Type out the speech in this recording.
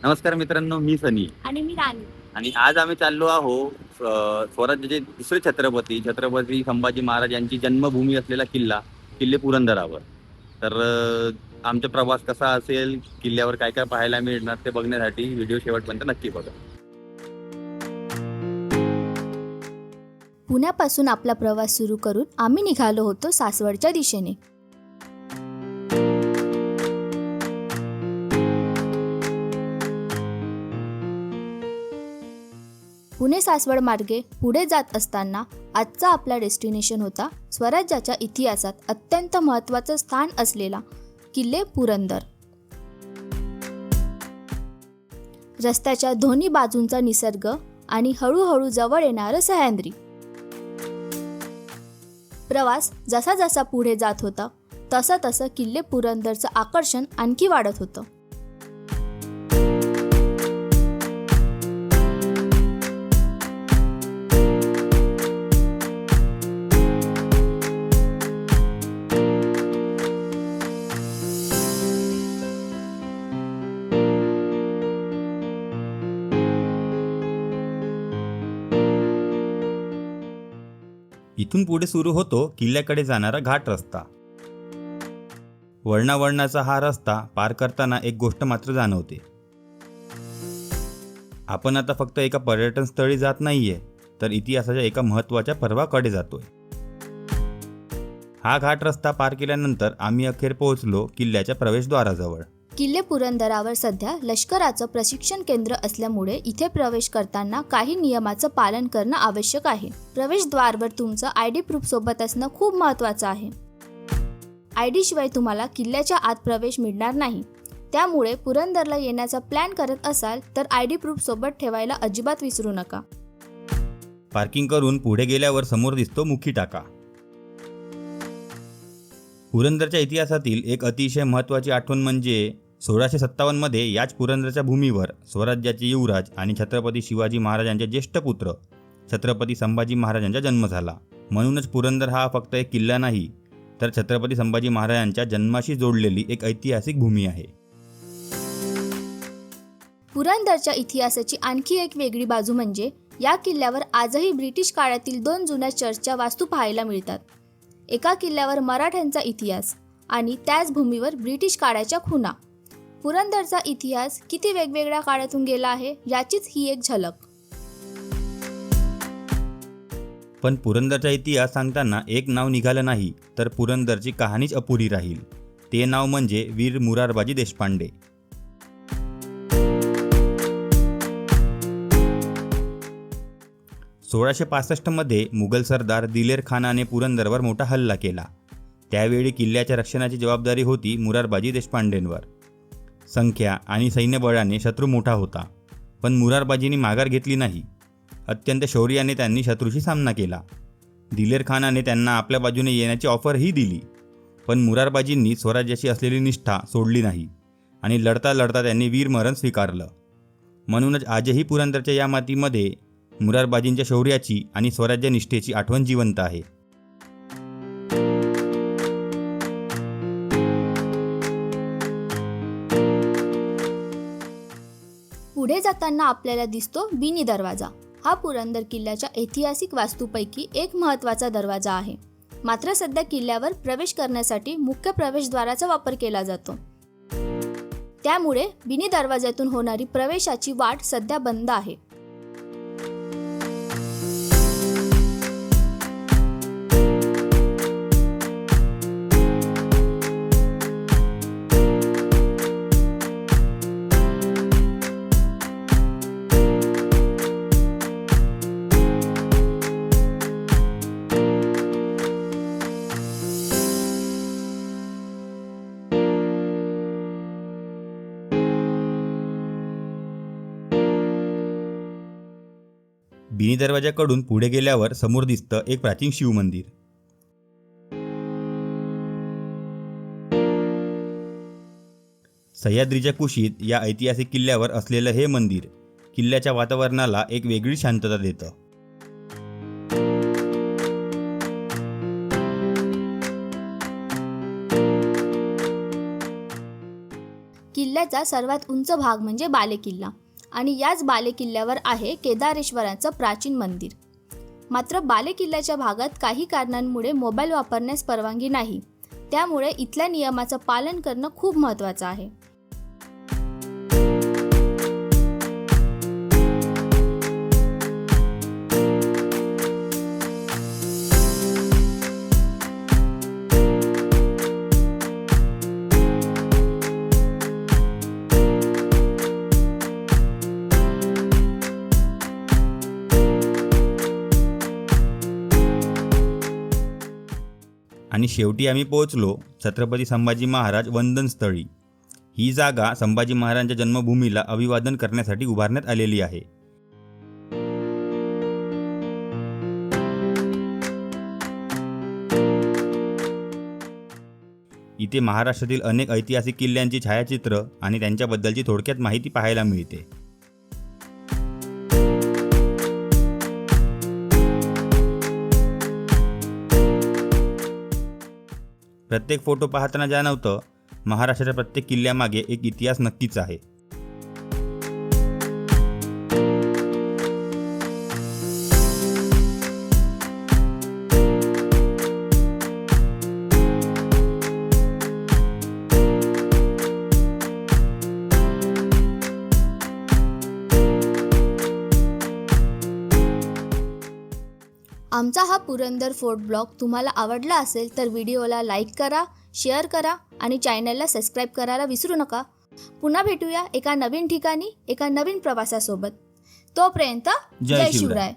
नमस्कार मित्रांनो, मी सनी आणि मी राणी. आणि आज आम्ही चाललो आहोत स्वराज्याचे दुसरे छत्रपती छत्रपती संभाजी महाराज यांची जन्मभूमी असलेला किल्ले पुरंदरावर. तर आमचा प्रवास कसा असेल, किल्ल्यावर काय काय पाहायला मिळणार ते बघण्यासाठी व्हिडिओ शेवटपर्यंत नक्की बघा. पुण्यापासून आपला प्रवास सुरू करून आम्ही निघालो होतो सासवडच्या दिशेने. पुणे सासवड मार्गे पुढे जात असताना आजचा आपला डेस्टिनेशन होता स्वराज्याच्या इतिहासात अत्यंत महत्त्वाचं स्थान असलेला किल्ले पुरंदर. रस्त्याच्या दोन्ही बाजूंचा निसर्ग आणि हळूहळू जवळ येणारं सह्याद्री. प्रवास जसा जसा पुढे जात होता तसं तसं किल्ले पुरंदरचं आकर्षण आणखी वाढत होतं. इथून पुढे सुरू होतो किल्ल्याकडे जाणारा घाट रस्ता. वळणावळणाचा हा रस्ता पार करताना एक गोष्ट मात्र जाणवते. आपण आता फक्त एका पर्यटन स्थळी जात नाहीये, तर इतिहासाच्या एका महत्त्वाच्या पर्वाकडे जातोय. हा घाट रस्ता पार केल्यानंतर आम्ही अखेर पोहोचलो किल्ल्याच्या प्रवेशद्वाराजवळ. किल्ले पुरंदरावर सध्या लष्कराचं प्रशिक्षण केंद्र असल्यामुळे इथे प्रवेश करताना काही नियमाचं पालन करणं आवश्यक आहे. प्रवेशद्वारावर तुमचं ID प्रूफ सोबत असणं खूप महत्त्वाचं आहे. ID शिवाय तुम्हाला किल्ल्याच्या आत प्रवेश मिळणार नाही. त्यामुळे पुरंदरला येण्याचा प्लॅन करत असाल तर ID प्रूफ सोबत ठेवायला अजिबात विसरू नका. पार्किंग करून पुढे गेल्यावर समोर दिसतो मुखी टाका. पुरंदरच्या इतिहासातील एक अतिशय महत्त्वाची आठवण म्हणजे 1657 मध्ये याच पुरंदरच्या भूमीवर स्वराज्याचे युवराज आणि छत्रपती शिवाजी महाराजांचे ज्येष्ठ पुत्र छत्रपती संभाजी महाराजांचा जन्म झाला. म्हणूनच पुरंदर हा फक्त एक किल्ला नाही, तर छत्रपती संभाजी महाराजांच्या जन्माशी जोडलेली एक ऐतिहासिक भूमी आहे. पुरंदरच्या इतिहासाची आणखी एक वेगळी बाजू म्हणजे या किल्ल्यावर आजही ब्रिटिश काळातील 2 जुन्या चर्चच्या वास्तू पाहायला मिळतात. एका किल्ल्यावर मराठ्यांचा इतिहास आणि त्याच भूमीवर ब्रिटिश काळाच्या खुणा. पुरंदरचा इतिहास किती वेगवेगळ्या काळातून गेला आहे याचीच ही एक झलक. पण पुरंदरचा इतिहास सांगताना एक नाव निघालं नाही तर पुरंदरची कहाणीच अपुरी राहील. ते नाव म्हणजे वीर मोरारबाजी देशपांडे. मध्ये मुघल सरदार दिलेर खानाने पुरंदरवर मोठा हल्ला केला. त्यावेळी किल्ल्याच्या रक्षणाची जबाबदारी होती मोरारबाजी देशपांडेंवर. संख्या आणि सैन्यबळाने शत्रू मोठा होता, पण मोरारबाजींनी माघार घेतली नाही. अत्यंत शौर्याने त्यांनी शत्रूशी सामना केला. दिलेर खानाने त्यांना आपल्या बाजूने येण्याची ऑफरही दिली, पण मोरारबाजींनी स्वराज्याशी असलेली निष्ठा सोडली नाही आणि लढता लढता त्यांनी वीरमरण स्वीकारलं. म्हणूनच आजही पुरंदरच्या या मातीमध्ये मोरारबाजींच्या शौर्याची आणि स्वराज्य निष्ठेची आठवण जिवंत आहे. पुढे जाताना आपल्याला दिसतो बिनी दरवाजा. हा पुरंदर किल्ल्याच्या ऐतिहासिक वास्तूपैकी एक महत्त्वाचा दरवाजा आहे. मात्र सध्या किल्ल्यावर प्रवेश करण्यासाठी मुख्य प्रवेशद्वाराचा वापर केला जातो. त्यामुळे बिनी दरवाजातून होणारी प्रवेशाची वाट सध्या बंद आहे. बिनी दरवाजाकडून पुढे गेल्यावर समोर दिसतं एक प्राचीन शिवमंदिर. सह्याद्रीच्या कुशीत या ऐतिहासिक किल्ल्यावर असलेलं हे मंदिर किल्ल्याच्या वातावरणाला एक वेगळी शांतता देतं. किल्ल्याचा सर्वात उंच भाग म्हणजे बालेकिल्ला आणि याच बालेकिल्ल्यावर आहे केदारेश्वराचं प्राचीन मंदिर. मात्र बालेकिल्ल्याच्या भागात काही कारणांमुळे मोबाईल वापरण्यास परवानगी नाही. त्यामुळे इथल्या नियमाचं पालन करणं खूप महत्त्वाचं आहे. आणि शेवटी आम्ही पोहोचलो छत्रपती संभाजी महाराज वंदनस्थळी. ही जागा संभाजी महाराजांच्या जन्मभूमीला अभिवादन करण्यासाठी उभारण्यात आलेली आहे. इथे महाराष्ट्रातील अनेक ऐतिहासिक किल्ल्यांची छायाचित्र आणि त्यांच्याबद्दलची थोडक्यात माहिती पाहायला मिळते. प्रत्येक फोटो पाहताना जाणवतं महाराष्ट्राच्या प्रत्येक किल्ल्यामागे एक इतिहास नक्कीच आहे. आमचा हा पुरंदर फोर्ट ब्लॉग तुम्हाला आवडला असेल तर व्हिडिओला लाईक करा, शेअर करा आणि चॅनलला सबस्क्राईब करायला विसरू नका. पुन्हा भेटूया एका नवीन ठिकाणी एका नवीन प्रवासासोबत. तोपर्यंत जय जय शिवराय. शिवराय.